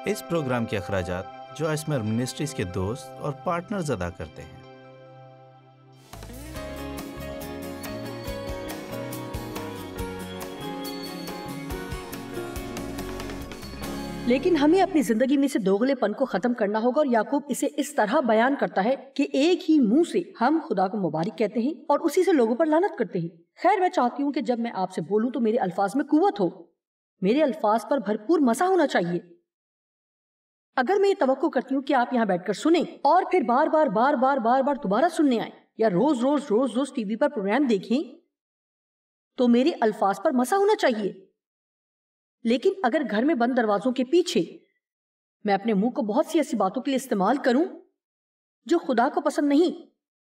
اس programme کے اخراجات جو اسمر منسٹریز کے دوست اور پارٹنرز ادا کرتے ہیں۔ لیکن ہمیں اپنی زندگی میں سے دوغلے پن کو ختم کرنا ہوگا، اور یعقوب اسے اس طرح بیان کرتا ہے کہ ایک ہی منہ سے ہم خدا کو مبارک کہتے ہیں اور اسی سے لوگوں پر لعنت کرتے ہیں۔ خیر، میں چاہتی ہوں کہ جب میں آپ سے بولوں تو میرے الفاظ میں قوت ہو، میرے الفاظ پر بھرپور مزہ ہونا چاہیے۔ اگر میں یہ توقع کرتی ہوں کہ آپ یہاں بیٹھ کر سنیں اور پھر بار بار دوبارہ سننے آئیں یا روز ٹی وی پر پروگرام دیکھیں تو میرے الفاظ پر مزہ ہونا چاہیے۔ لیکن اگر گھر میں بند دروازوں کے پیچھے میں اپنے منہ کو بہت سی ایسی باتوں کے لیے استعمال کروں جو خدا کو پسند نہیں،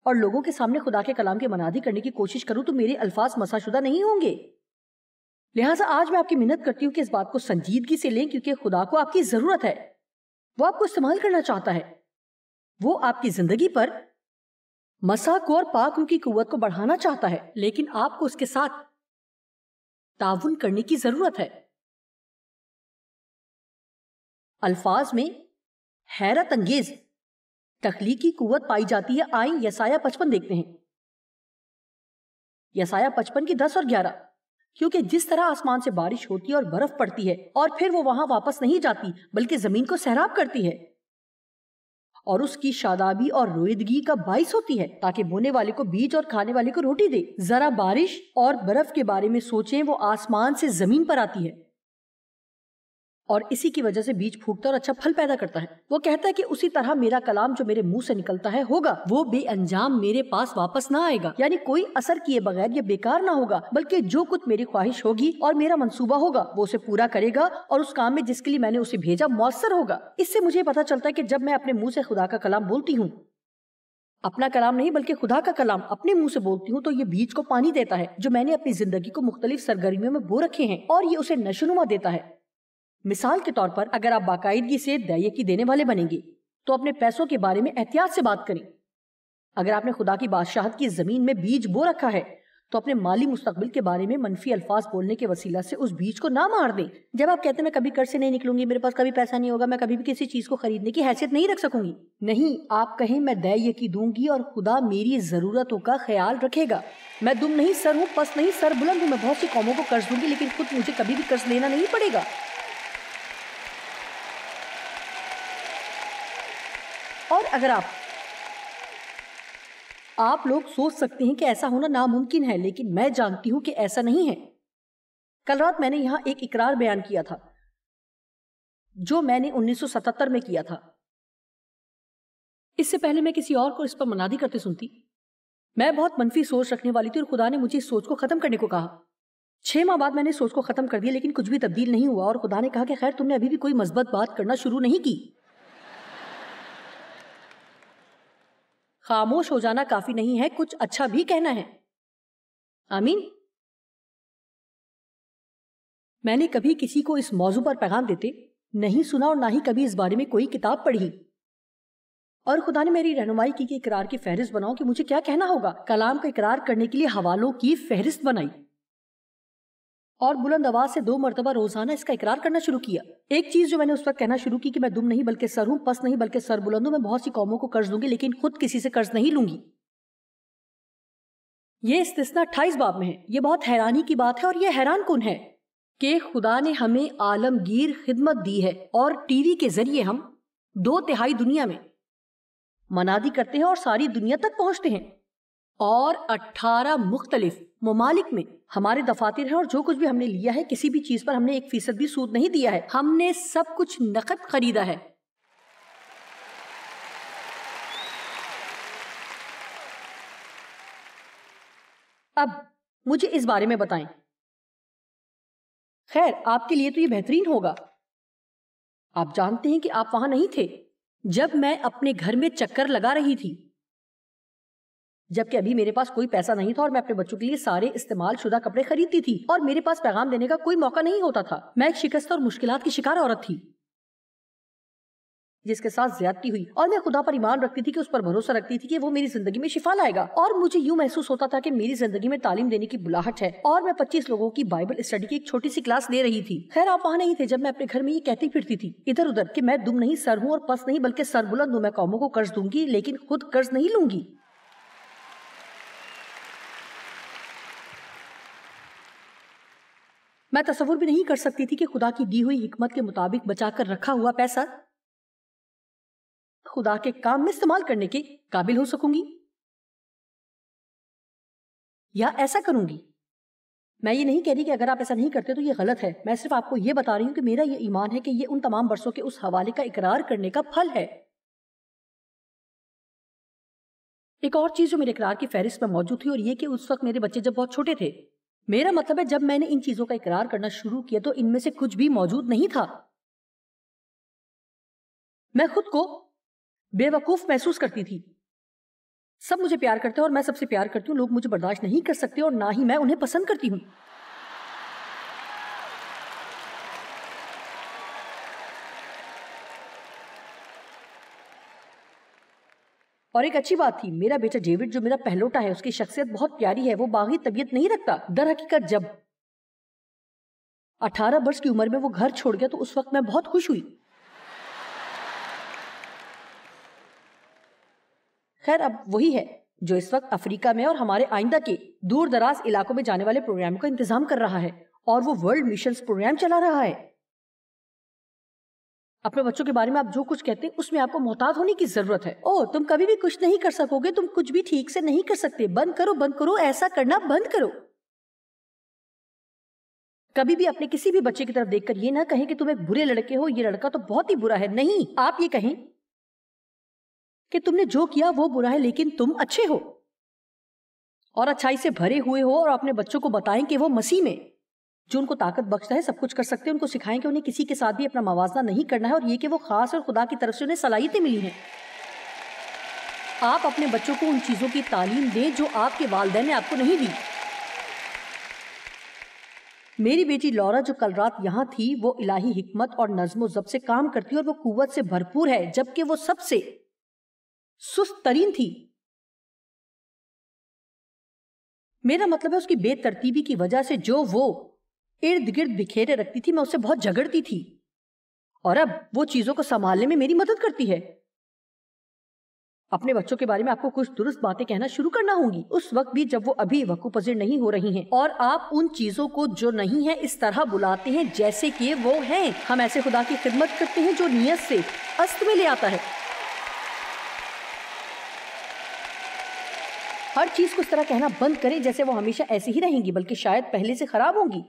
اور لوگوں کے سامنے خدا کے کلام کی منادی کرنے کی کوشش کروں، تو میرے الفاظ مسح شدہ نہیں ہوں گے۔ لہٰذا آج میں آپ کی منت کرتی ہوں کہ اس بات کو سنجیدگی سے لیں، کیونکہ خدا کو آپ کی ضرورت ہے، وہ آپ کو استعمال کرنا چاہتا ہے، وہ آپ کی زندگی پر مسح کو اور پاک روح کی قوت کو بڑھانا چاہتا ہے، لیکن آپ کو اس کے ساتھ تعاون کرنے کی ضرورت ہے۔ الفاظ میں حیرت انگیز تخلیقی قوت پائی جاتی ہے۔ آئیں یسایہ 55 دیکھتے ہیں، یسایہ 55 کی 10 اور 11۔ کیونکہ جس طرح آسمان سے بارش ہوتی ہے اور برف پڑتی ہے اور پھر وہ وہاں واپس نہیں جاتی بلکہ زمین کو سیراب کرتی ہے اور اس کی شادابی اور رویدگی کا باعث ہوتی ہے تاکہ بونے والے کو بیج اور کھانے والے کو روٹی دے، ذرا بارش اور برف کے بارے میں سوچیں، وہ آسمان سے زمین پر آتی ہے اور اسی کی وجہ سے بیج پھوٹتا اور اچھا پھل پیدا کرتا ہے۔ وہ کہتا ہے کہ اسی طرح میرا کلام جو میرے منہ سے نکلتا ہے ہوگا، وہ بے انجام میرے پاس واپس نہ آئے گا، یعنی کوئی اثر کیے بغیر یہ بیکار نہ ہوگا، بلکہ جو کچھ میری خواہش ہوگی اور میرا منصوبہ ہوگا وہ اسے پورا کرے گا اور اس کام میں جس کے لیے میں نے اسے بھیجا مؤثر ہوگا۔ اس سے مجھے پتا چلتا ہے کہ جب میں اپنے منہ سے خدا کا کلام بولتی ہوں، اپنا کلام نہیں بلکہ خدا کا کلام اپنے منہ سے بولتی ہوں، تو یہ بیج کو پانی دیتا ہے جو میں نے اپنی زندگی کو مختلف سرگرمیوں میں بو رکھے ہیں، اور یہ اسے نشوونما دیتا ہے۔ مثال کے طور پر اگر آپ باقاعدگی سے دیکی دینے والے بنیں گے تو اپنے پیسوں کے بارے میں احتیاط سے بات کریں۔ اگر آپ نے خدا کی بادشاہت کی زمین میں بیج بو رکھا ہے تو اپنے مالی مستقبل کے بارے میں منفی الفاظ بولنے کے وسیلہ سے اس بیج کو نہ مار دیں۔ جب آپ کہتے ہیں میں کبھی قرض سے نہیں نکلوں گی، میرے پاس کبھی پیسہ نہیں ہوگا، میں کبھی بھی کسی چیز کو خریدنے کی حیثیت نہیں رکھ سکوں گی، نہیں، آپ کہیں میں دیکی دوں گی اور خدا میری ضرورتوں کا خیال رکھے گا۔ میں دم نہیں سر ہوں، پس نہیں سر بلند ہوں، میں بہت سی قوموں کو قرض دوں گی لیکن خود مجھے کبھی بھی قرض لینا نہیں پڑے گا۔ اور اگر آپ لوگ سوچ سکتے ہیں کہ ایسا ہونا ناممکن ہے، لیکن میں جانتی ہوں کہ ایسا نہیں ہے۔ کل رات میں نے یہاں ایک اقرار بیان کیا تھا جو میں نے 1977 میں کیا تھا۔ اس سے پہلے میں کسی اور کو اس پر منادی کرتے سنتی۔ میں بہت منفی سوچ رکھنے والی تھی اور خدا نے مجھے اس سوچ کو ختم کرنے کو کہا۔ 6 ماہ بعد میں نے سوچ کو ختم کر دیا لیکن کچھ بھی تبدیل نہیں ہوا، اور خدا نے کہا کہ خیر تم نے ابھی بھی کوئی مثبت بات کرنا شروع نہیں کی۔ خاموش ہو جانا کافی نہیں ہے، کچھ اچھا بھی کہنا ہے۔ آمین۔ میں نے کبھی کسی کو اس موضوع پر پیغام دیتے نہیں سنا اور نہ ہی کبھی اس بارے میں کوئی کتاب پڑھی، اور خدا نے میری رہنمائی کی کہ اقرار کی فہرست بناؤ کہ مجھے کیا کہنا ہوگا۔ کلام کا اقرار کرنے کے لیے حوالوں کی فہرست بنائی اور بلند آواز سے 2 مرتبہ روزانہ اس کا اقرار کرنا شروع کیا۔ ایک چیز جو میں نے اس وقت کہنا شروع کی کہ میں دم نہیں بلکہ سر ہوں، پس نہیں بلکہ سر بلند ہوں، میں بہت سی قوموں کو قرض دوں گی لیکن خود کسی سے قرض نہیں لوں گی۔ یہ استثنا 28 باب میں ہے۔ یہ بہت حیرانی کی بات ہے اور یہ حیران کن ہے کہ خدا نے ہمیں عالمگیر خدمت دی ہے اور ٹی وی کے ذریعے ہم 2/3 دنیا میں منادی کرتے ہیں اور ساری دنیا تک پہنچتے ہیں، اور 18 مختلف ممالک میں ہمارے دفاتر ہیں، اور جو کچھ بھی ہم نے لیا ہے کسی بھی چیز پر ہم نے 1% بھی سود نہیں دیا ہے، ہم نے سب کچھ نقد خریدا ہے۔ اب مجھے اس بارے میں بتائیں، خیر آپ کے لیے تو یہ بہترین ہوگا، آپ جانتے ہیں کہ آپ وہاں نہیں تھے جب میں اپنے گھر میں چکر لگا رہی تھی، جبکہ ابھی میرے پاس کوئی پیسہ نہیں تھا اور میں اپنے بچوں کے لیے سارے استعمال شدہ کپڑے خریدتی تھی اور میرے پاس پیغام دینے کا کوئی موقع نہیں ہوتا تھا۔ میں ایک شکستہ اور مشکلات کی شکار عورت تھی۔ جس کے ساتھ زیادتی ہوئی، اور میں خدا پر ایمان رکھتی تھی کہ اس پر بھروسہ رکھتی تھی کہ وہ میری زندگی میں شفا لائے گا، اور مجھے یوں محسوس ہوتا تھا کہ میری زندگی میں تعلیم دینے کی بلاہٹ ہے، اور میں 25 لوگوں کی بائبل اسٹڈی کی ایک چھوٹی سی کلاس لے رہی تھی۔ خیر آپ وہاں نہیں تھے جب میں اپنے گھر میں یہ کہتی پھرتی تھی ادھر ادھر کہ میں دم نہیں سر ہوں اور پس نہیں بلکہ سر بلند ہوں، میں قوموں کو قرض دوں گی لیکن خود قرض نہیں لوں گی۔ میں تصور بھی نہیں کر سکتی تھی کہ خدا کی دی ہوئی حکمت کے مطابق بچا کر رکھا ہوا پیسہ خدا کے کام میں استعمال کرنے کے قابل ہو سکوں گی یا ایسا کروں گی۔ میں یہ نہیں کہہ رہی کہ اگر آپ ایسا نہیں کرتے تو یہ غلط ہے، میں صرف آپ کو یہ بتا رہی ہوں کہ میرا یہ ایمان ہے کہ یہ ان تمام برسوں کے اس حوالے کا اقرار کرنے کا پھل ہے۔ ایک اور چیز جو میرے اقرار کی فہرست میں موجود تھی اور یہ کہ اس وقت میرے بچے جب بہت چھوٹے تھے، میرا مطلب ہے جب میں نے ان چیزوں کا اقرار کرنا شروع کیا تو ان میں سے کچھ بھی موجود نہیں تھا۔ میں خود کو بے وقوف محسوس کرتی تھی۔ سب مجھے پیار کرتے ہیں اور میں سب سے پیار کرتی ہوں، لوگ مجھے برداشت نہیں کر سکتے اور نہ ہی میں انہیں پسند کرتی ہوں۔ اور ایک اچھی بات تھی، میرا بیٹا ڈیوڈ جو میرا پہلوٹا ہے، اس کی شخصیت بہت پیاری ہے، وہ باغی طبیعت نہیں رکھتا۔ در حقیقت جب 18 برس کی عمر میں وہ گھر چھوڑ گیا تو اس وقت میں بہت خوش ہوئی۔ خیر اب وہی ہے جو اس وقت افریقہ میں اور ہمارے آئندہ کے دور دراز علاقوں میں جانے والے پروگرام کا انتظام کر رہا ہے، اور وہ ورلڈ میشنز پروگرام چلا رہا ہے۔ اپنے بچوں کے بارے میں آپ جو کچھ کہتے ہیں اس میں آپ کو محتاط ہونے کی ضرورت ہے۔ اوہ تم کبھی بھی کچھ نہیں کر سکو گے، تم کچھ بھی ٹھیک سے نہیں کر سکتے، بند کرو، ایسا کرنا بند کرو۔ کبھی بھی اپنے کسی بھی بچے کی طرف دیکھ کر یہ نہ کہیں کہ تم ایک برے لڑکے ہو، یہ لڑکا تو بہت ہی برا ہے۔ نہیں، آپ یہ کہیں کہ تم نے جو کیا وہ برا ہے لیکن تم اچھے ہو اور اچھائی سے بھرے ہوئے ہو، اور اپنے بچوں کو بتائیں کہ وہ مسیح میں جو ان کو طاقت بخشتا ہے سب کچھ کر سکتے ہیں۔ ان کو سکھائیں کہ انہیں کسی کے ساتھ بھی اپنا موازنہ نہیں کرنا ہے، اور یہ کہ وہ خاص اور خدا کی طرف سے انہیں صلاحیتیں ملی ہیں۔ آپ اپنے بچوں کو ان چیزوں کی تعلیم دیں جو آپ کے والدین نے آپ کو نہیں دی۔ میری بیٹی لورا جو کل رات یہاں تھی، وہ الہی حکمت اور نظم و ضبط سے کام کرتی ہے اور وہ قوت سے بھرپور ہے، جبکہ وہ سب سے سست ترین تھی۔ میرا مطلب ہے اس کی بے ترتیبی کی وجہ سے جو وہ ارد گرد بکھیرے رکھتی تھی، میں اس سے بہت جھگڑتی تھی، اور اب وہ چیزوں کو سنبھالنے میں میری مدد کرتی ہے۔ اپنے بچوں کے بارے میں آپ کو کچھ درست باتیں کہنا شروع کرنا ہوں گی، اس وقت بھی جب وہ ابھی وقوع پذیر نہیں ہو رہی ہیں، اور آپ ان چیزوں کو جو نہیں ہیں اس طرح بلاتے ہیں جیسے کہ وہ ہیں۔ ہم ایسے خدا کی خدمت کرتے ہیں جو نیت سے است میں لے آتا ہے۔ ہر چیز کو اس طرح کہنا بند کریں جیسے وہ ہمیشہ ایسی ہی رہیں گی، بلکہ شاید پہلے سے خراب ہوں گی۔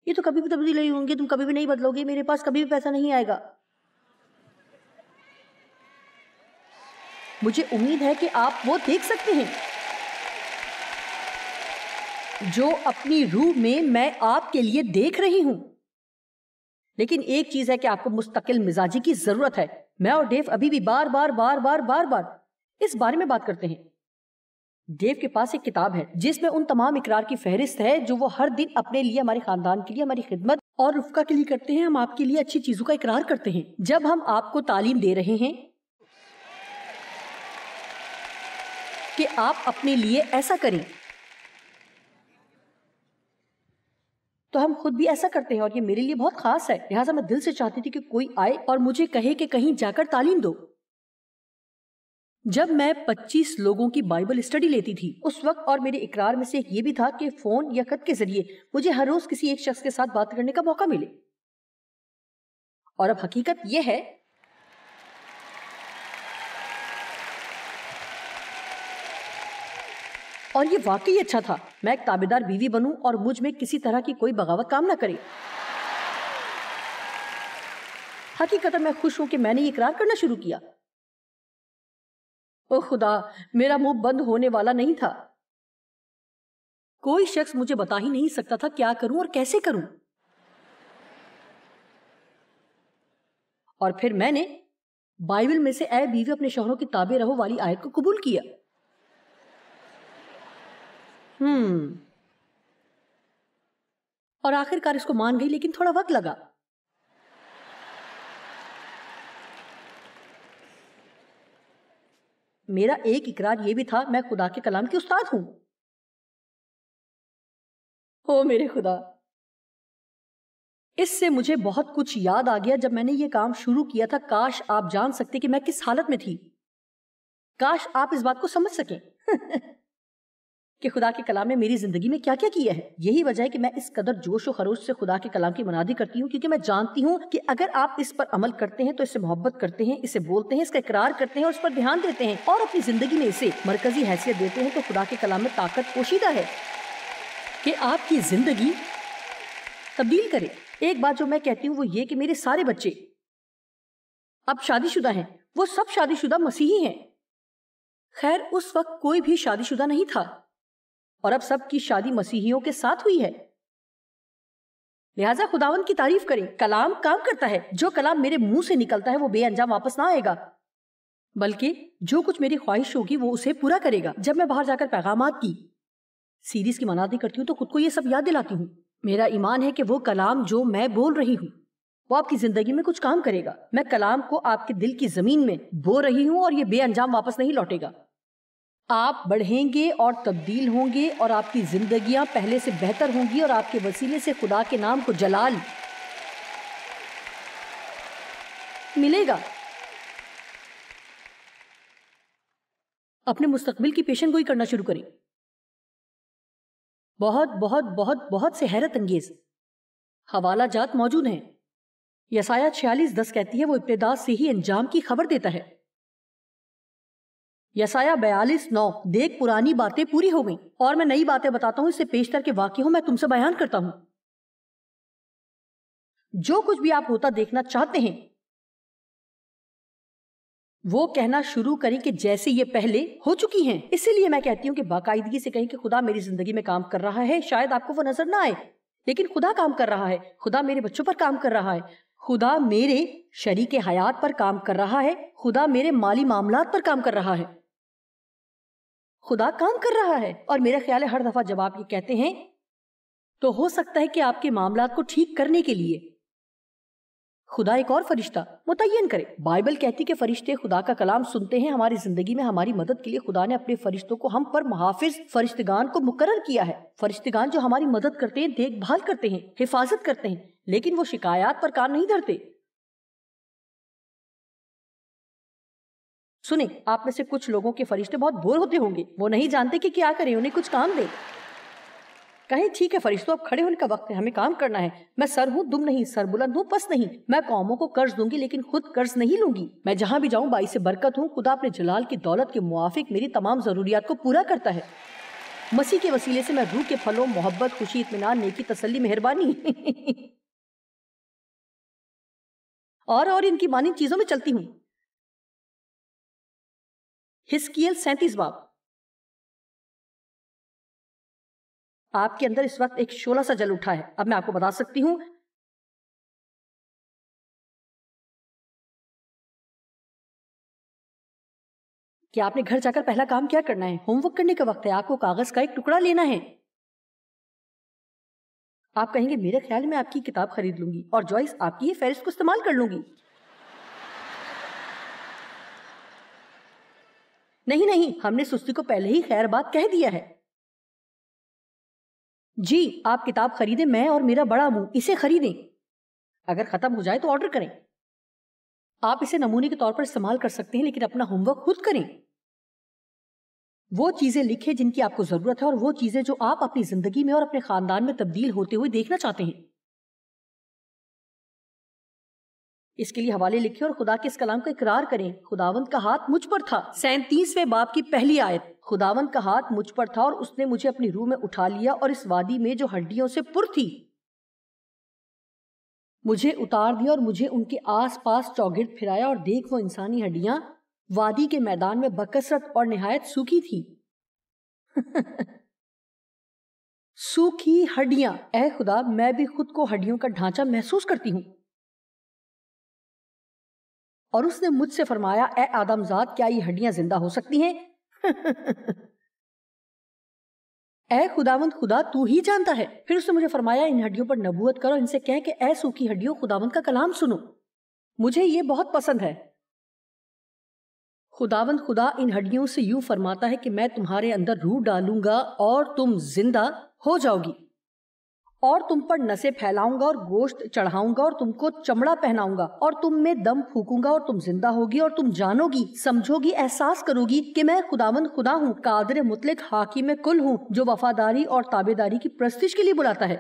یہ تو کبھی بھی تبدیل نہیں ہوں گے، تم کبھی بھی نہیں بدلو گے، میرے پاس کبھی بھی پیسہ نہیں آئے گا۔ مجھے امید ہے کہ آپ وہ دیکھ سکتے ہیں جو اپنی روح میں آپ کے لیے دیکھ رہی ہوں۔ لیکن ایک چیز ہے کہ آپ کو مستقل مزاجی کی ضرورت ہے۔ میں اور ڈیو ابھی بھی بار بار اس بارے میں بات کرتے ہیں۔ ڈیو کے پاس ایک کتاب ہے جس میں ان تمام اقرار کی فہرست ہے جو وہ ہر دن اپنے لیے، ہمارے خاندان کے لیے، ہماری خدمت اور رفقا کے لیے کرتے ہیں۔ ہم آپ کے لیے اچھی چیزوں کا اقرار کرتے ہیں جب ہم آپ کو تعلیم دے رہے ہیں کہ آپ اپنے لیے ایسا کریں، تو ہم خود بھی ایسا کرتے ہیں، اور یہ میرے لیے بہت خاص ہے۔ لہٰذا میں دل سے چاہتی تھی کہ کوئی آئے اور مجھے کہے کہ کہیں جا کر تعلیم دو۔ جب میں 25 لوگوں کی بائبل اسٹڈی لیتی تھی اس وقت، اور میرے اقرار میں سے ایک یہ بھی تھا کہ فون یا خط کے ذریعے مجھے ہر روز کسی ایک شخص کے ساتھ بات کرنے کا موقع ملے، اور اب حقیقت یہ ہے اور یہ واقعی اچھا تھا۔ میں ایک تابعدار بیوی بنوں اور مجھ میں کسی طرح کی کوئی بغاوت کام نہ کرے۔ حقیقت میں خوش ہوں کہ میں نے یہ اقرار کرنا شروع کیا۔ او خدا، میرا منہ بند ہونے والا نہیں تھا۔ کوئی شخص مجھے بتا ہی نہیں سکتا تھا کیا کروں اور کیسے کروں۔ اور پھر میں نے بائبل میں سے اے بیوی اپنے شوہروں کی تابع رہو والی آیت کو قبول کیا۔ اور آخر کار اس کو مان گئی، لیکن تھوڑا وقت لگا۔ میرا ایک اقرار یہ بھی تھا میں خدا کے کلام کی استاد ہوں۔ او میرے خدا، اس سے مجھے بہت کچھ یاد آ گیا جب میں نے یہ کام شروع کیا تھا۔ کاش آپ جان سکتے کہ میں کس حالت میں تھی، کاش آپ اس بات کو سمجھ سکیں کہ خدا کے کلام نے میری زندگی میں کیا کیا کیا ہے۔ یہی وجہ ہے کہ میں اس قدر جوش و خروش سے خدا کے کلام کی منادی کرتی ہوں، کیونکہ میں جانتی ہوں کہ اگر آپ اس پر عمل کرتے ہیں تو اس سے محبت کرتے ہیں، اسے بولتے ہیں، اس کا اقرار کرتے ہیں اور اس پر دھیان دیتے ہیں اور اپنی زندگی میں اسے مرکزی حیثیت دیتے ہیں، تو خدا کے کلام میں طاقت پوشیدہ ہے کہ آپ کی زندگی تبدیل کرے۔ ایک بات جو میں کہتی ہوں وہ یہ کہ میرے سارے بچے اب شادی شدہ ہیں، وہ سب شادی شدہ مسیحی ہیں۔ خیر اس وقت کوئی بھی شادی شدہ نہیں تھا اور اب سب کی شادی مسیحیوں کے ساتھ ہوئی ہے، لہٰذا خداوند کی تعریف کریں۔ کلام کام کرتا ہے، جو کلام میرے منہ سے نکلتا ہے وہ بے انجام واپس نہ آئے گا، بلکہ جو کچھ میری خواہش ہوگی وہ اسے پورا کرے گا۔ جب میں باہر جا کر پیغامات کی سیریز کی منادی کرتی ہوں تو خود کو یہ سب یاد دلاتی ہوں۔ میرا ایمان ہے کہ وہ کلام جو میں بول رہی ہوں وہ آپ کی زندگی میں کچھ کام کرے گا۔ میں کلام کو آپ کے دل کی زمین میں بو رہی ہوں اور یہ بے انجام واپس نہیں لوٹے گا۔ آپ بڑھیں گے اور تبدیل ہوں گے اور آپ کی زندگیاں پہلے سے بہتر ہوں گی اور آپ کے وسیلے سے خدا کے نام کو جلال ملے گا۔ اپنے مستقبل کی پیشن گوئی کرنا شروع کریں۔ بہت بہت بہت بہت سے حیرت انگیز حوالہ جات موجود ہیں۔ یسایہ 46:10 کہتی ہے وہ ابتدا سے ہی انجام کی خبر دیتا ہے۔ یسایہ 42:9 دیکھ پرانی باتیں پوری ہو گئیں اور میں نئی باتیں بتاتا ہوں، اس سے پیشتر کے واقعوں میں تم سے بیان کرتا ہوں۔ جو کچھ بھی آپ ہوتا دیکھنا چاہتے ہیں وہ کہنا شروع کریں کہ جیسے یہ پہلے ہو چکی ہیں۔ اسی لیے میں کہتی ہوں کہ باقاعدگی سے کہیں کہ خدا میری زندگی میں کام کر رہا ہے۔ شاید آپ کو وہ نظر نہ آئے لیکن خدا کام کر رہا ہے۔ خدا میرے بچوں پر کام کر رہا ہے، خدا میرے شریک حیات پر کام کر رہا ہے، خدا میرے مالی معاملات پر کام کر رہا ہے، خدا کام کر رہا ہے۔ اور میرا خیال ہے ہر دفعہ جب آپ یہ کہتے ہیں تو ہو سکتا ہے کہ آپ کے معاملات کو ٹھیک کرنے کے لیے خدا ایک اور فرشتہ متعین کرے۔ بائبل کہتی کہ فرشتے خدا کا کلام سنتے ہیں۔ ہماری زندگی میں ہماری مدد کے لیے خدا نے اپنے فرشتوں کو ہم پر محافظ فرشتگان کو مقرر کیا ہے، فرشتگان جو ہماری مدد کرتے ہیں، دیکھ بھال کرتے ہیں، حفاظت کرتے ہیں، لیکن وہ شکایات پر کام نہیں دھرتے۔ سنیں، آپ میں سے کچھ لوگوں کے فرشتے بہت بور ہوتے ہوں گے، وہ نہیں جانتے کہ کیا کریں، انہیں کچھ کام دیں۔ کہیں ٹھیک ہے فرشتوں اب کھڑے ہونے کا وقت ہے، ہمیں کام کرنا ہے۔ میں سر ہوں دم نہیں، سر بلند ہوں پس نہیں۔ میں قوموں کو قرض دوں گی لیکن خود قرض نہیں لوں گی۔ میں جہاں بھی جاؤں باعث برکت ہوں۔ خدا اپنے جلال کی دولت کے موافق میری تمام ضروریات کو پورا کرتا ہے۔ مسیح کے وسیلے سے میں روح کے پھلوں، محبت، خوشی، اطمینان، نیکی، تسلی، مہربانی اور ان کی مانند چیزوں میں چلتی ہوں۔ حزقیل 37 باب۔ آپ کے اندر اس وقت ایک شعلہ سا جل اٹھا ہے۔ اب میں آپ کو بتا سکتی ہوں کہ آپ نے گھر جا کر پہلا کام کیا کرنا ہے۔ ہوم ورک کرنے کا وقت ہے، آپ کو کاغذ کا ایک ٹکڑا لینا ہے۔ آپ کہیں گے میرے خیال میں آپ کی کتاب خرید لوں گی اور جوائس آپ کی یہ فہرست کو استعمال کر لوں گی۔ نہیں، ہم نے سستی کو پہلے ہی خیر بات کہہ دیا ہے۔ جی آپ کتاب خریدیں، میں اور میرا بڑا منہ اسے خریدیں۔ اگر ختم ہو جائے تو آرڈر کریں۔ آپ اسے نمونے کے طور پر استعمال کر سکتے ہیں لیکن اپنا ہوم ورک خود کریں۔ وہ چیزیں لکھیں جن کی آپ کو ضرورت ہے اور وہ چیزیں جو آپ اپنی زندگی میں اور اپنے خاندان میں تبدیل ہوتے ہوئے دیکھنا چاہتے ہیں۔ اس کے لیے حوالے لکھیں اور خدا کے اس کلام کا اقرار کریں۔ خداوند کا ہاتھ مجھ پر تھا، 37ویں باب کی پہلی آیت۔ خداوند کا ہاتھ مجھ پر تھا اور اس نے مجھے اپنی روح میں اٹھا لیا اور اس وادی میں جو ہڈیوں سے پر تھی مجھے اتار دیا اور مجھے ان کے آس پاس چوگرد پھرایا، اور دیکھ وہ انسانی ہڈیاں وادی کے میدان میں بکثرت اور نہایت سوکھی تھی۔ سوکھی ہڈیاں، اے خدا میں بھی خود کو ہڈیوں کا ڈھانچہ محسوس کرتی ہوں۔ اور اس نے مجھ سے فرمایا اے آدم زاد کیا یہ ہڈیاں زندہ ہو سکتی ہیں؟ اے خداوند خدا تو ہی جانتا ہے۔ پھر اس نے مجھے فرمایا ان ہڈیوں پر نبوت کرو، ان سے کہہ کہ اے سوکھی ہڈیوں خداوند کا کلام سنو۔ مجھے یہ بہت پسند ہے۔ خداوند خدا ان ہڈیوں سے یوں فرماتا ہے کہ میں تمہارے اندر روح ڈالوں گا اور تم زندہ ہو جاؤ گی، اور تم پر نسیں پھیلاؤں گا اور گوشت چڑھاؤں گا اور تم کو چمڑا پہناؤں گا اور تم میں دم پھونکوں گا اور تم زندہ ہوگی اور تم جانو گی، سمجھو گی، احساس کرو گی کہ میں خداوند خدا ہوں، قادر مطلق، حاکم کل ہوں، جو وفاداری اور تابعداری کی پرستش کے لیے بلاتا ہے۔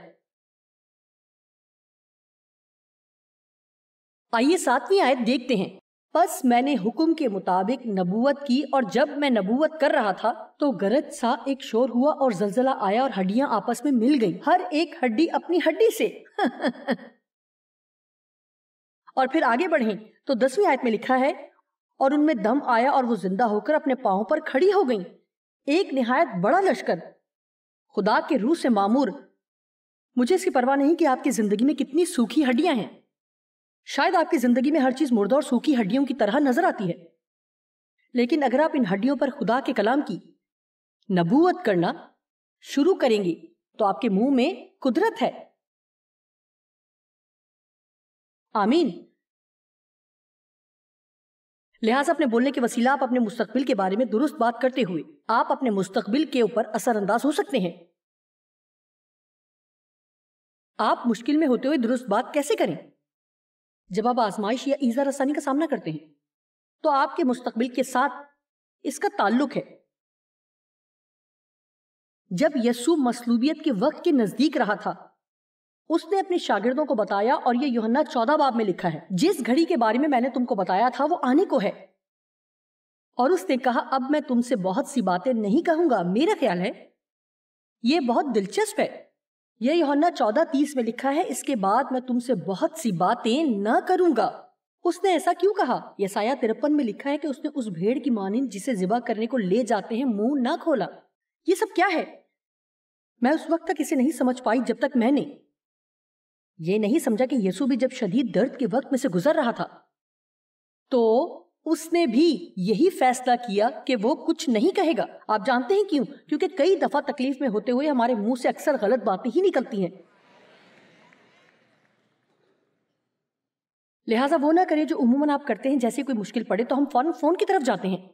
آئیے 7ویں آیت دیکھتے ہیں۔ پس میں نے حکم کے مطابق نبوت کی، اور جب میں نبوت کر رہا تھا تو گرج سا ایک شور ہوا اور زلزلہ آیا اور ہڈیاں آپس میں مل گئی، ہر ایک ہڈی اپنی ہڈی سے۔ اور پھر آگے بڑھیں تو 10ویں آیت میں لکھا ہے، اور ان میں دم آیا اور وہ زندہ ہو کر اپنے پاؤں پر کھڑی ہو گئیں، ایک نہایت بڑا لشکر خدا کے روح سے معمور۔ مجھے اس کی پرواہ نہیں کہ آپ کی زندگی میں کتنی سوکھی ہڈیاں ہیں۔ شاید آپ کی زندگی میں ہر چیز مردہ اور سوکھی ہڈیوں کی طرح نظر آتی ہے، لیکن اگر آپ ان ہڈیوں پر خدا کے کلام کی نبوت کرنا شروع کریں گے تو آپ کے منہ میں قدرت ہے۔ آمین۔ لہٰذا اپنے بولنے کے وسیلہ آپ اپنے مستقبل کے بارے میں درست بات کرتے ہوئے آپ اپنے مستقبل کے اوپر اثر انداز ہو سکتے ہیں۔ آپ مشکل میں ہوتے ہوئے درست بات کیسے کریں؟ جب آپ آزمائش یا ایذا رسانی کا سامنا کرتے ہیں تو آپ کے مستقبل کے ساتھ اس کا تعلق ہے۔ جب یسوع مصلوبیت کے وقت کے نزدیک رہا تھا، اس نے اپنے شاگردوں کو بتایا، اور یہ یوحنا 14 باب میں لکھا ہے، جس گھڑی کے بارے میں نے تم کو بتایا تھا وہ آنے کو ہے، اور اس نے کہا اب میں تم سے بہت سی باتیں نہیں کہوں گا۔ میرا خیال ہے یہ بہت دلچسپ ہے۔ یہ یوحنا 14:30 میں لکھا ہے، اس کے بعد میں تم سے بہت سی باتیں نہ کروں گا۔ اس نے ایسا کیوں کہا؟ یسایہ 53 میں لکھا ہے کہ اس نے اس بھیڑ کی مانند جسے ذبح کرنے کو لے جاتے ہیں منہ نہ کھولا۔ یہ سب کیا ہے؟ میں اس وقت تک اسے نہیں سمجھ پائی جب تک میں نے یہ نہیں سمجھا کہ یسوع بھی جب شدید درد کے وقت میں سے گزر رہا تھا تو اس نے بھی یہی فیصلہ کیا کہ وہ کچھ نہیں کہے گا۔ آپ جانتے ہیں کیوں؟ کیونکہ کئی دفعہ تکلیف میں ہوتے ہوئے ہمارے منہ سے اکثر غلط باتیں ہی نکلتی ہیں۔ لہٰذا وہ نہ کریں جو عموماً آپ کرتے ہیں۔ جیسے کوئی مشکل پڑے تو ہم فوراً فون کی طرف جاتے ہیں۔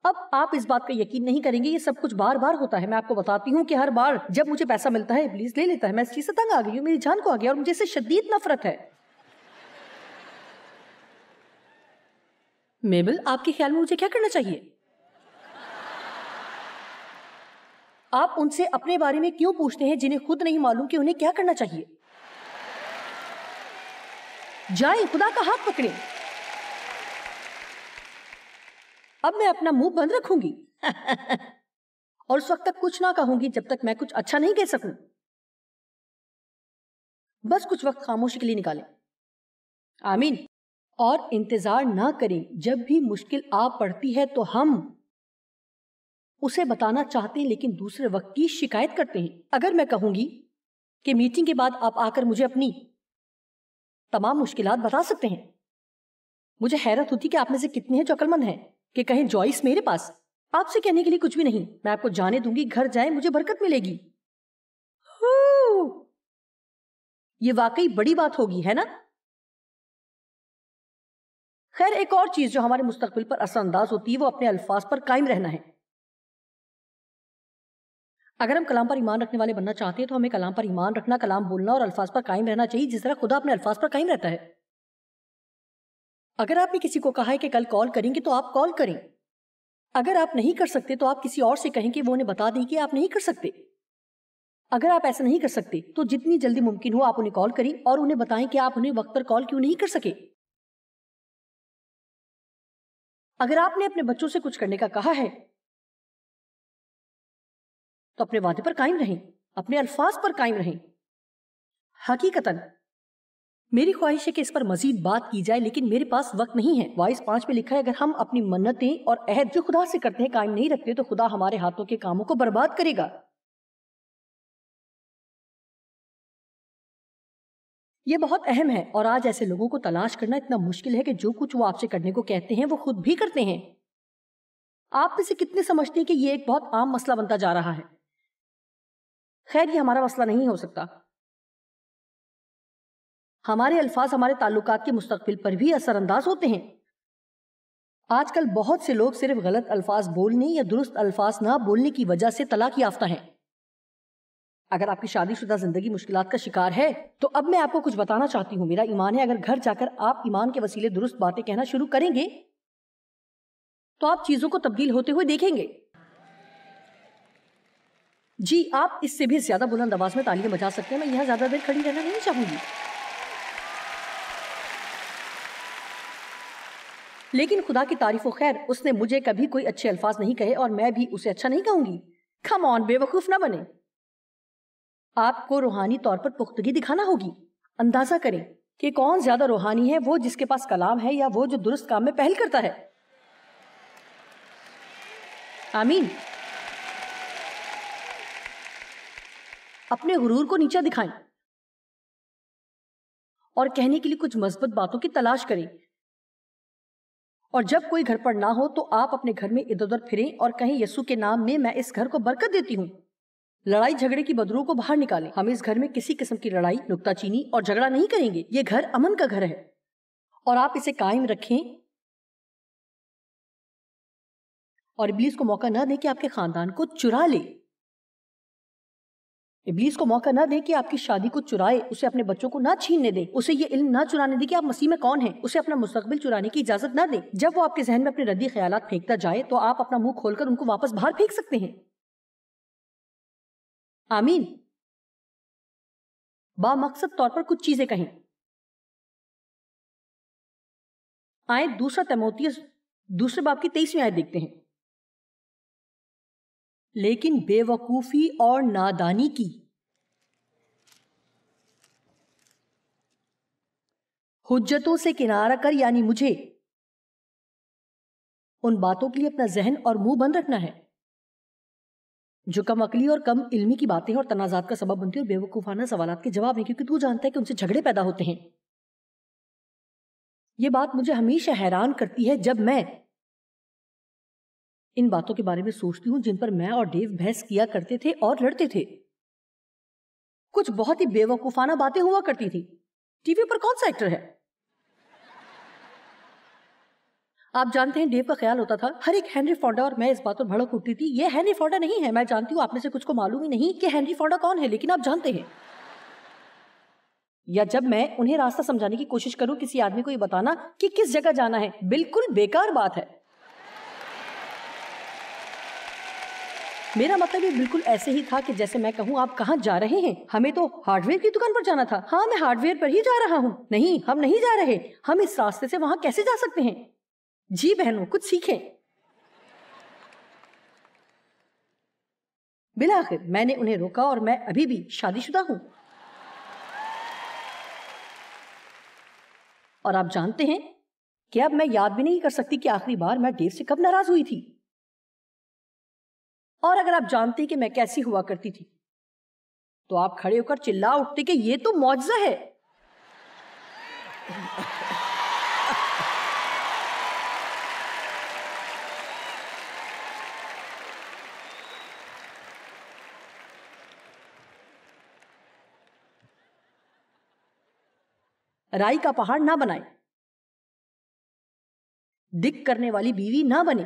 اب آپ اس بات کا یقین نہیں کریں گے، یہ سب کچھ بار بار ہوتا ہے۔ میں آپ کو بتاتی ہوں کہ ہر بار جب مجھے پیسہ ملتا ہے ابلیس لے لیتا ہے۔ میں اس چیز سے تنگ آ گئی ہوں، میری جان کو آ گیا، اور مجھے اس سے شدید نفرت ہے۔ میبل، آپ کے خیال میں مجھے کیا کرنا چاہیے؟ آپ ان سے اپنے بارے میں کیوں پوچھتے ہیں جنہیں خود نہیں معلوم کہ انہیں کیا کرنا چاہیے؟ جائیں، خدا کا ہاتھ پکڑیں۔ اب میں اپنا منہ بند رکھوں گی اور اس وقت تک کچھ نہ کہوں گی جب تک میں کچھ اچھا نہیں کہہ سکوں۔ بس کچھ وقت خاموشی کے لیے نکالیں۔ آمین۔ اور انتظار نہ کریں۔ جب بھی مشکل آ پڑتی ہے تو ہم اسے بتانا چاہتے ہیں لیکن دوسرے وقت کی شکایت کرتے ہیں۔ اگر میں کہوں گی کہ میٹنگ کے بعد آپ آ کر مجھے اپنی تمام مشکلات بتا سکتے ہیں، مجھے حیرت ہوتی کہ آپ میں سے کتنے ہیں جو عقل مند ہیں کہ کہیں جوائس میرے پاس آپ سے کہنے کے لیے کچھ بھی نہیں، میں آپ کو جانے دوں گی، گھر جائیں، مجھے برکت ملے گی۔ یہ واقعی بڑی بات ہوگی، ہے نا؟ خیر، ایک اور چیز جو ہمارے مستقبل پر اثر انداز ہوتی ہے وہ اپنے الفاظ پر قائم رہنا ہے۔ اگر ہم کلام پر ایمان رکھنے والے بننا چاہتے ہیں تو ہمیں کلام پر ایمان رکھنا، کلام بولنا اور الفاظ پر قائم رہنا چاہیے جس طرح خدا اپنے الفاظ پر قائم رہتا ہے۔ اگر آپ نے کسی کو کہا ہے کہ کل کال کریں گے تو آپ کال کریں۔ اگر آپ نہیں کر سکتے تو آپ کسی اور سے کہیں کہ وہ انہیں بتا دیں کہ آپ نہیں کر سکتے۔ اگر آپ ایسا نہیں کر سکتے تو جتنی جلدی ممکن ہو آپ انہیں کال کریں اور انہیں بتائیں کہ آپ انہیں وقت پر کال کیوں نہیں کر سکے۔ اگر آپ نے اپنے بچوں سے کچھ کرنے کا کہا ہے تو اپنے وعدے پر قائم رہیں، اپنے الفاظ پر قائم رہیں۔ حقیقتاً میری خواہش ہے کہ اس پر مزید بات کی جائے لیکن میرے پاس وقت نہیں ہے۔ وائس 5 میں لکھا ہے اگر ہم اپنی منتیں اور عہد جو خدا سے کرتے ہیں قائم نہیں رکھتے تو خدا ہمارے ہاتھوں کے کاموں کو برباد کرے گا۔ یہ بہت اہم ہے اور آج ایسے لوگوں کو تلاش کرنا اتنا مشکل ہے کہ جو کچھ وہ آپ سے کرنے کو کہتے ہیں وہ خود بھی کرتے ہیں۔ آپ میں سے کتنے سمجھتے ہیں کہ یہ ایک بہت عام مسئلہ بنتا جا رہا ہے؟ خیر، یہ ہمارا مسئلہ نہیں ہو سکتا۔ ہمارے الفاظ ہمارے تعلقات کے مستقبل پر بھی اثر انداز ہوتے ہیں۔ آج کل بہت سے لوگ صرف غلط الفاظ بولنے یا درست الفاظ نہ بولنے کی وجہ سے طلاق یافتہ ہیں۔ اگر آپ کی شادی شدہ زندگی مشکلات کا شکار ہے تو اب میں آپ کو کچھ بتانا چاہتی ہوں۔ میرا ایمان ہے اگر گھر جا کر آپ ایمان کے وسیلے درست باتیں کہنا شروع کریں گے تو آپ چیزوں کو تبدیل ہوتے ہوئے دیکھیں گے۔ جی آپ اس سے بھی زیادہ بلند آواز میں تالیاں بجا سکتے ہیں، میں یہاں زیادہ دیر کھڑی رہنا نہیں چاہوں گی۔ لیکن خدا کی تعریف و خیر، اس نے مجھے کبھی کوئی اچھے الفاظ نہیں کہے اور میں بھی اسے اچھا نہیں کہوں گی۔ کم آن، بے وقوف نہ بنے۔ آپ کو روحانی طور پر پختگی دکھانا ہوگی۔ اندازہ کریں کہ کون زیادہ روحانی ہے، وہ جس کے پاس کلام ہے یا وہ جو درست کام میں پہل کرتا ہے۔ آمین۔ اپنے غرور کو نیچا دکھائیں اور کہنے کے لیے کچھ مثبت باتوں کی تلاش کریں، اور جب کوئی گھر پر نہ ہو تو آپ اپنے گھر میں ادھر ادھر پھریں اور کہیں یسوع کے نام میں اس گھر کو برکت دیتی ہوں۔ لڑائی جھگڑے کی بدروح کو باہر نکالیں۔ ہم اس گھر میں کسی قسم کی لڑائی، نکتہ چینی اور جھگڑا نہیں کریں گے۔ یہ گھر امن کا گھر ہے اور آپ اسے قائم رکھیں اور ابلیس کو موقع نہ دیں کہ آپ کے خاندان کو چرا لے۔ ابلیس کو موقع نہ دیں کہ آپ کی شادی کو چرائے، اسے اپنے بچوں کو نہ چھیننے دیں، اسے یہ علم نہ چرانے دیں کہ آپ مسیح میں کون ہیں، اسے اپنا مستقبل چرانے کی اجازت نہ دیں۔ جب وہ آپ کے ذہن میں اپنے ردی خیالات پھینکتا جائے تو آپ اپنا منہ کھول کر ان کو واپس باہر پھینک سکتے ہیں۔ آمین۔ با مقصد طور پر کچھ چیزیں کہیں۔ آئیں دوسرا تیموتھیوس دوسرے باب کی 23ویں آیت دیکھتے ہیں۔ لیکن بے وقوفی اور نادانی کی حجتوں سے کنارہ کر، یعنی مجھے ان باتوں کے لیے اپنا ذہن اور منہ بند رکھنا ہے جو کم عقلی اور کم علمی کی باتیں اور تنازعات کا سبب بنتی ہیں اور بے وقوفانہ سوالات کے جواب ہیں، کیونکہ تو جانتا ہے کہ ان سے جھگڑے پیدا ہوتے ہیں۔ یہ بات مجھے ہمیشہ حیران کرتی ہے جب میں ان باتوں کے بارے میں سوچتی ہوں جن پر میں اور ڈیو بحث کیا کرتے تھے اور لڑتے تھے۔ کچھ بہت ہی بے وقوفانہ باتیں ہوا کرتی تھی۔ ٹی وی پر کون سا ایکٹر ہے؟ آپ جانتے ہیں ڈیو کا خیال ہوتا تھا ہر ایک ہینری فونڈا، اور میں اس بات پر بھڑک اٹھتی تھی یہ ہینری فونڈا نہیں ہے۔ میں جانتی ہوں آپ میں سے کچھ کو معلوم ہی نہیں کہ ہینری فونڈا کون ہے، لیکن آپ جانتے ہیں۔ یا جب میں انہیں راستہ سمجھانے کی کوشش کروں کسی آدمی کو یہ بتانا کہ کس جگہ جانا ہے، بالکل بیکار بات ہے۔ میرا مطلب یہ بالکل ایسے ہی تھا کہ جیسے میں کہوں آپ کہاں جا رہے ہیں، ہمیں تو ہارڈ ویئر کی دکان پر جانا تھا۔ ہاں میں ہارڈ ویئر پر ہی جا رہا ہوں۔ نہیں، ہم نہیں جا رہے، ہم اس راستے سے وہاں کیسے جا سکتے ہیں؟ جی بہنوں، کچھ سیکھیں۔ بالآخر میں نے انہیں روکا اور میں ابھی بھی شادی شدہ ہوں۔ اور آپ جانتے ہیں کہ اب میں یاد بھی نہیں کر سکتی کہ آخری بار میں ڈیو سے کب ناراض ہوئی تھی۔ اور اگر آپ جانتے ہیں کہ میں کیسی ہوا کرتی تھی تو آپ کھڑے ہو کر چلا اٹھتے کہ یہ تو معجزہ ہے۔ رائی کا پہاڑ نہ بنائے، دک کرنے والی بیوی نہ بنے۔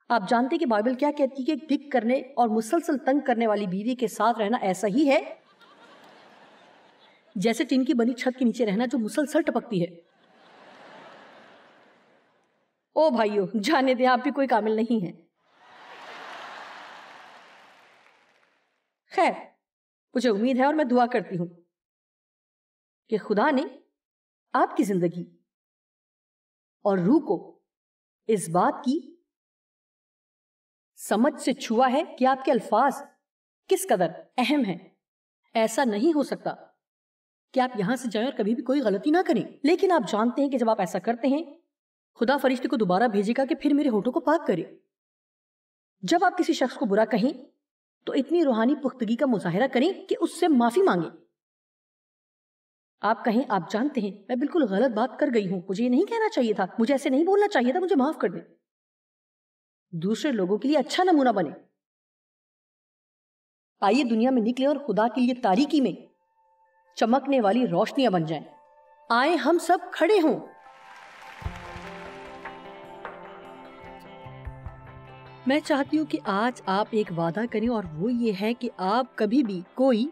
آپ جانتے کہ بائبل کیا کہتی ہے کہ دک کرنے اور مسلسل تنگ کرنے والی بیوی کے ساتھ رہنا ایسا ہی ہے جیسے ٹن کی بنی چھت کے نیچے رہنا جو مسلسل ٹپکتی ہے۔ او بھائیو، جانے دیں، آپ بھی کوئی کامل نہیں ہے۔ خیر، مجھے امید ہے اور میں دعا کرتی ہوں کہ خدا نے آپ کی زندگی اور روح کو اس بات کی سمجھ سے چھوا ہے کہ آپ کے الفاظ کس قدر اہم ہیں۔ ایسا نہیں ہو سکتا کہ آپ یہاں سے جائیں اور کبھی بھی کوئی غلطی نہ کریں، لیکن آپ جانتے ہیں کہ جب آپ ایسا کرتے ہیں خدا فرشتے کو دوبارہ بھیجے گا کہ پھر میرے ہونٹوں کو پاک کرے۔ جب آپ کسی شخص کو برا کہیں تو اتنی روحانی پختگی کا مظاہرہ کریں کہ اس سے معافی مانگیں۔ آپ کہیں آپ جانتے ہیں میں بالکل غلط بات کر گئی ہوں، مجھے یہ نہیں کہنا چاہیے تھا، مجھے ایسے نہیں بولنا چاہیے تھا، مجھے معاف کر دیں۔ دوسرے لوگوں کے لیے اچھا نمونہ بنے۔ آئیے دنیا میں نکلے اور خدا کے لیے تاریکی میں چمکنے والی روشنیاں بن جائیں۔ آئیں ہم سب کھڑے ہوں۔ میں چاہتی ہوں کہ آج آپ ایک وعدہ کریں، اور وہ یہ ہے کہ آپ کبھی بھی کوئی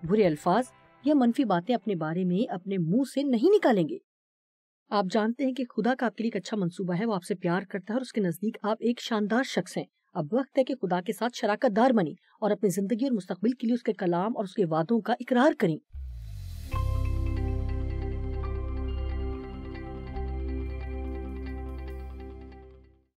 برے الفاظ یا منفی باتیں اپنے بارے میں اپنے منہ سے نہیں نکالیں گے۔ آپ جانتے ہیں کہ خدا کا آپ کے لیے ایک اچھا منصوبہ ہے، وہ آپ سے پیار کرتا ہے اور اس کے نزدیک آپ ایک شاندار شخص ہیں۔ اب وقت ہے کہ خدا کے ساتھ شراکت دار بنیں اور اپنی زندگی اور مستقبل کے لیے اس کے کلام اور اس کے وعدوں کا اقرار کریں۔